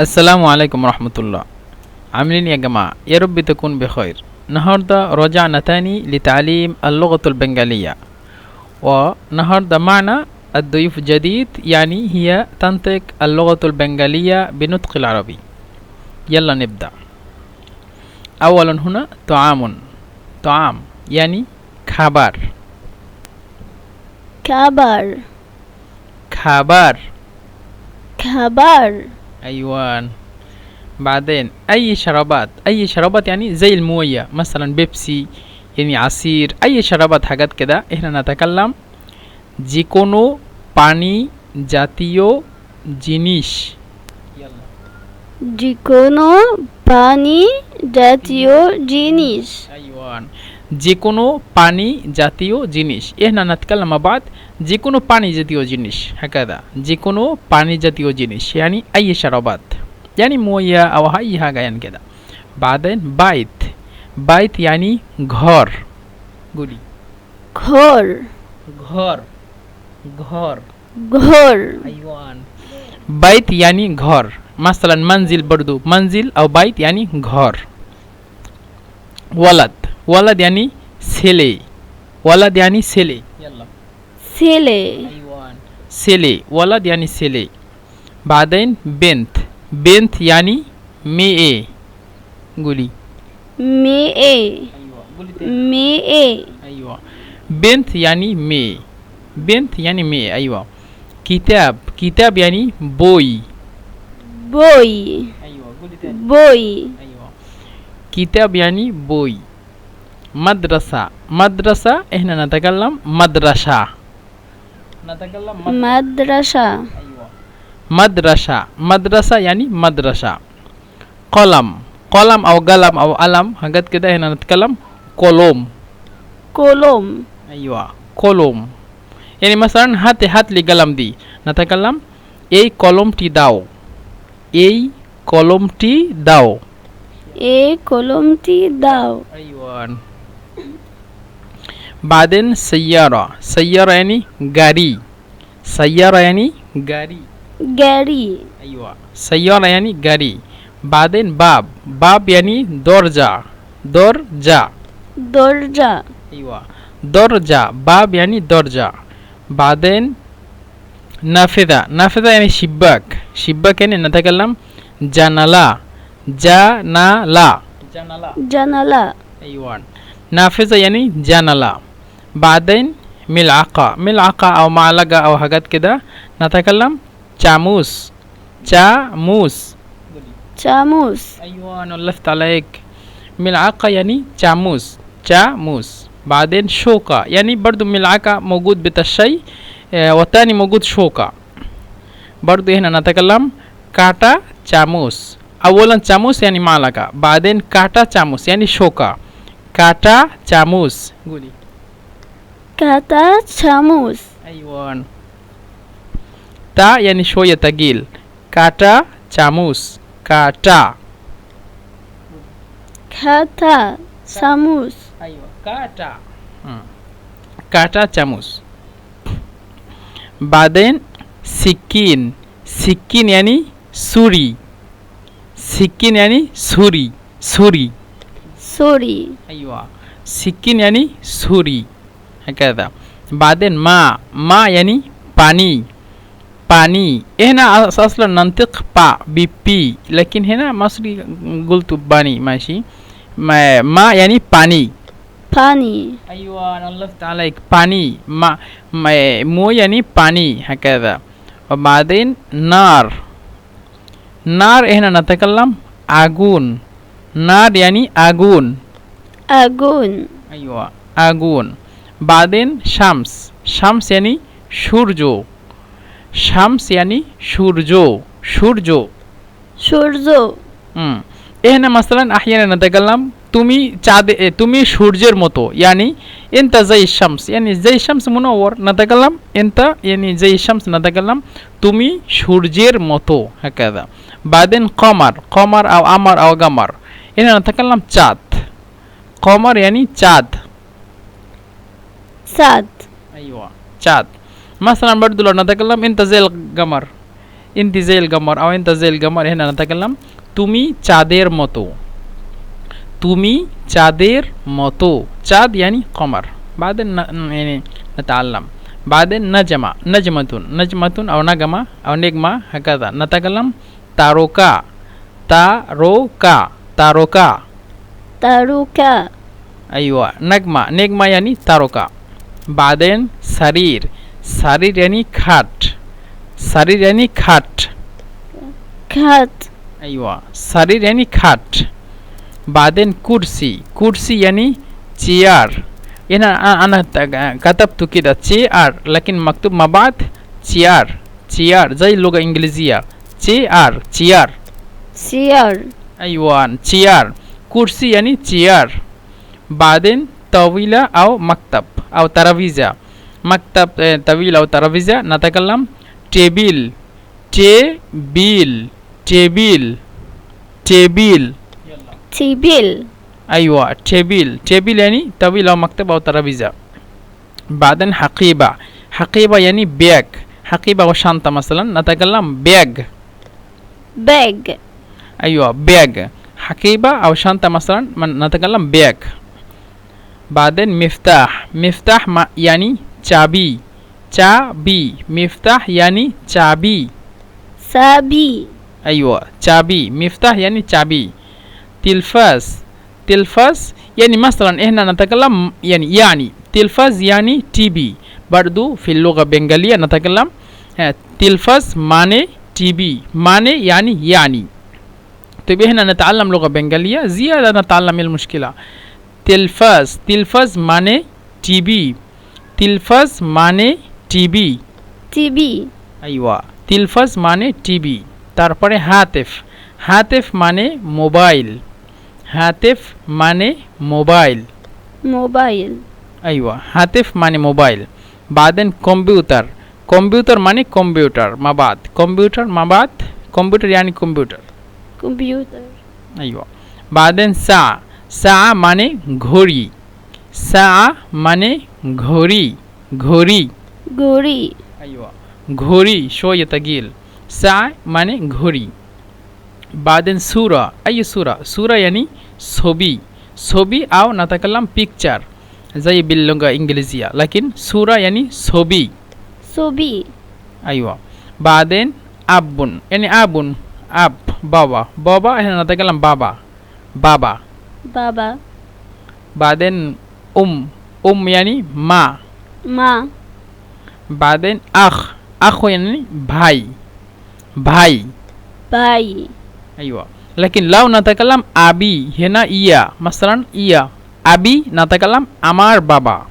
السلام عليكم ورحمة الله. عاملين يا جماعة؟ يا رب تكون بخير. النهاردة رجعنا تاني لتعليم اللغة البنغالية، ونهاردة معنا الضيوف جديد، يعني هي تنطق اللغة البنغالية بنطق العربي. يلا نبدأ. أولا هنا طعام يعني খাবার খাবার খাবার খাবার أيوان. بعدين أي شرابات يعني زي الموية، مثلا بيبسي يعني عصير، أي شرابات حاجات كده. إحنا نتكلم যেকোনো পানি জাতীয় জিনিস। যেকোনো পানি জাতীয় জিনিস। أيوان. যেকোনো পানি জাতীয় জিনিস. إحنا نتكلم مع بعض যেকোনো পানি জাতীয় জিনিস هكذا. যেকোনো পানি জাতীয় জিনিস يعني أي شرابات، يعني موية أو أي حاجة يعني كده. بعدين بايت يعني ঘর। قولي ঘর ঘর ঘর ঘর أيوان. بايت يعني ঘর، مثلا منزل برضو منزل أو بايت يعني ঘর. ولد يعني ছেলে، ولد يعني ছেলে. يلا ছেলে أيوان. ছেলে ولد يعني ছেলে. بعدين بنت يعني মেয়ে। قولي মেয়ে أيوة. قولي মেয়ে أيوة. بنت يعني মেয়ে، بنت يعني মেয়ে. أيوة. كتاب يعني বই। বই أيوة. قولي تاني. বই أيوة. كتاب يعني বই. مدرسة إحنا نتكلم مدرسة মাদ্রাসা أيوة. مدرسة يعني مدرسة. قلم أو قلم أو قلم حاجات كده، هنا نتكلم কলম। কলম أيوة কলম يعني مثلا هات لي قلم دي، نتكلم এই কলমটি দাও، এই কলমটি দাও। এই কলমটি দাও। أيوة. بعدين سيارة يعني গাড়ি، سيارة يعني গাড়ি। গাড়ি أيوة. سيارة يعني গাড়ি. بعدين باب يعني দরজা দরজা أيوة. দরজা باب يعني দরজা. بعدين نافذة يعني شباك يعني نتكلم জানালা জানালা أيوة. نافذة يعني জানালা. بعدين ملعقة أو معلقة أو حاجات كده، نتكلم চামচ চামচ أيوة. أنا لفت عليك. ملعقة يعني চামচ. بعدين شوكة يعني برضو ملعقة موجود بالشيء، والتاني موجود شوكة. برضو هنا نتكلم কাটা চামচ. أولا চামচ يعني معلقة، بعدين কাটা চামচ يعني شوكة. কাটা চামচ. قولي কাটা চামচ أيوة. تا يعني شوية تقيل. কাটা চামচ কাটা কাটা চামচ أيوة. কাটা চামচ. بعدين سكين يعني ছুরি। سكين يعني ছুরি ছুরি أيوة. سكين يعني ছুরি هكذا. بعدين ما يعني पानी. هنا أصلا ننطق بي، لكن هنا مصري قلت باني ماشي. ما يعني पानी أيوة. أنا لفت عليك पानी. مو يعني पानी هكذا. وبعدين نار هنا نتكلم আগুন. نار يعني আগুন أيوة আগুন. بعدين شمس يعني সূর্য. هنا مثلا أحيانا نتكلم তুমি সূর্যের মতো، يعني انت زي الشمس، يعني زي الشمس منور. نتكلم انت يعني زي الشمس، نتكلم তুমি সূর্যের মতো هكذا. بعدين قمر أو قمر أو قمر. هنا نتكلم চাঁদ. قمر يعني চাঁদ চাঁদ أيوة চাঁদ. مثلا برضو لو نتكلم انت زي القمر، انت زي القمر او انت زي القمر. هنا نتكلم তুমি চাঁদের মতো, তুমি চাঁদের মতো. চাঁদ يعني قمر. بعدين يعني نتعلم. بعدين نجمة, نجمة, نجمة أو نجمة أو نجمة هكذا. نتكلم তারকা, তারকা, তারকা. তারকা أيوة. نجمة, نجمة يعني তারকা. بعدين سرير, سرير يعني খাট, سرير يعني খাট. খাট أيوة. سرير يعني খাট. بعدين كرسي, كرسي يعني chair. هنا أنا كتبت كده chair لكن مكتوب ما بعد chair, chair زي اللغة الإنجليزية. Chair, chair. Chair أيوة chair. كرسي يعني chair. بعدين طاولة أو مكتب أو ترابيزة. مكتب طويل أو ترابيزة. نتكلم table, table, table, table. Table أيوة table, table يعني طويل أو مكتب أو ترابيزة. بعدين حقيبة, حقيبة يعني bag, حقيبة وشنطة مثلا. نتكلم bag. Bag أيوة bag. حقيبة أو شنطة مثلا نتكلم bag. بعدين مفتاح, مفتاح يعني চাবি, চাবি. مفتاح يعني চাবি. চাবি أيوة চাবি. مفتاح يعني চাবি. تلفاز, تلفاز يعني مثلا إحنا نتكلم يعني تلفاز يعني تي بي. برضو في اللغة البنغالية نتكلم تلفاز معنى تي بي, معنى يعني. طيب إحنا نتعلم لغة بنغالية زيادة نتعلم المشكلة. تلفاز, تلفاز معنى تي بي, تلفاز معنى تي بي. টিভি أيوة تلفاز معنى تي بي. তারপরে হাতেফ, হাতেফ মানে মোবাইল, হাতেফ মানে মোবাইল. মোবাইল أيوة হাতেফ মানে মোবাইল. بعدين কম্পিউটার, কম্পিউটার মানে computer. ما بعد computer, ما بعد computer يعني computer. Computer أيوة. بعدين ساعة, ساعة মানে ঘড়ি, ساعة মানে ঘড়ি, ঘড়ি. ঘড়ি أيوة ঘড়ি شوية ثقيل. ساعة মানে ঘড়ি. بعدين صورة, أي صورة؟ صورة يعني ছবি, ছবি أو نتكلم picture زي باللغة الإنجليزية لكن صورة يعني ছবি. ছবি أيوة. بعدين أب يعني أب, أب بابا, بابا إحنا نتكلم بابا, بابا. বাবা بعدين أم يعني ما. মা بعدين أخ, أخ يعني ভাই, ভাই. ভাই أيوة. لكن لو نتكلم أبي هنا إيا مثلا إيا أبي نتكلم أمار بابا.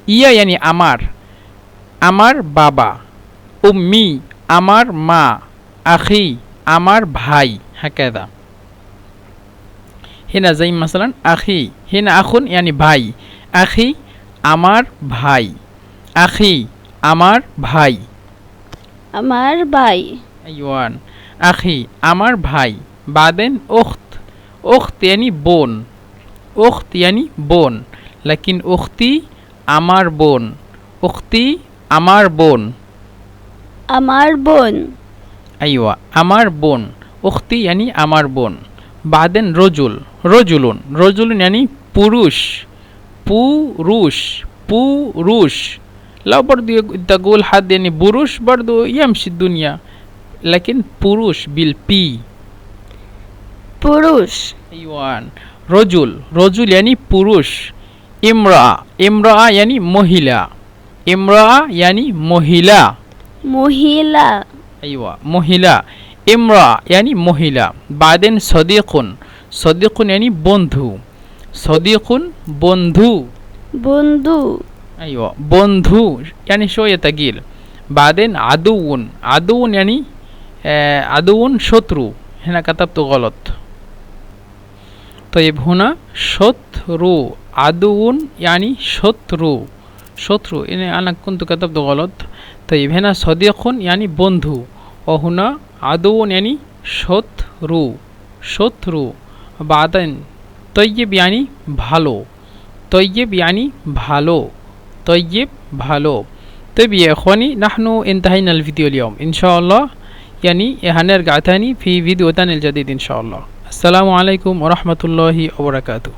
إيا يعني أمار, أمار بابا. أمي أمار ما. أخي أمار ভাই هكذا. هنا زي مثلا أخي, هنا أخ يعني ভাই. أخي أمار ভাই, أخي أمار ভাই. আমার ভাই أيوة أخي أمار ভাই. بعدين أخت, أخت يعني بون, أخت يعني بون لكن أختي أمار بون, أختي أمار بون. আমার বোন أيوة أمار بون, أختي يعني أمار بون. بعدين رجل, رجل, رجل يعني পুরুষ, পুরুষ, পুরুষ. لو برضو تقول حد يعني بروش برضو يمشي الدنيا لكن পুরুষ بالبي. পুরুষ أيوة رجل, رجل يعني পুরুষ. امرأة, امرأة يعني মহিলা, امرأة يعني মহিলা. মহিলা أيوة মহিলা. امرأة يعني মহিলা. بعدين صديق, صديق يعني বন্ধু, صديق বন্ধু. বন্ধু أيوة বন্ধু يعني شوية ثقيل. بعدين عدو, عدو يعني عدو شطرو. هنا كتبت غلط. طيب هنا شطرو, عدو يعني شطرو, شطرو يعني أنا كنت كتبت غلط. طيب هنا صديق يعني বন্ধু وهنا عدو يعني শত্রু, শত্রু. بعدين طيب يعني ভালো, طيب يعني ভালো, طيب ভালো. طيب يا إخواني نحن انتهينا الفيديو اليوم إن شاء الله يعني هنرجع تاني في فيديو تاني الجديد إن شاء الله. السلام عليكم ورحمة الله وبركاته.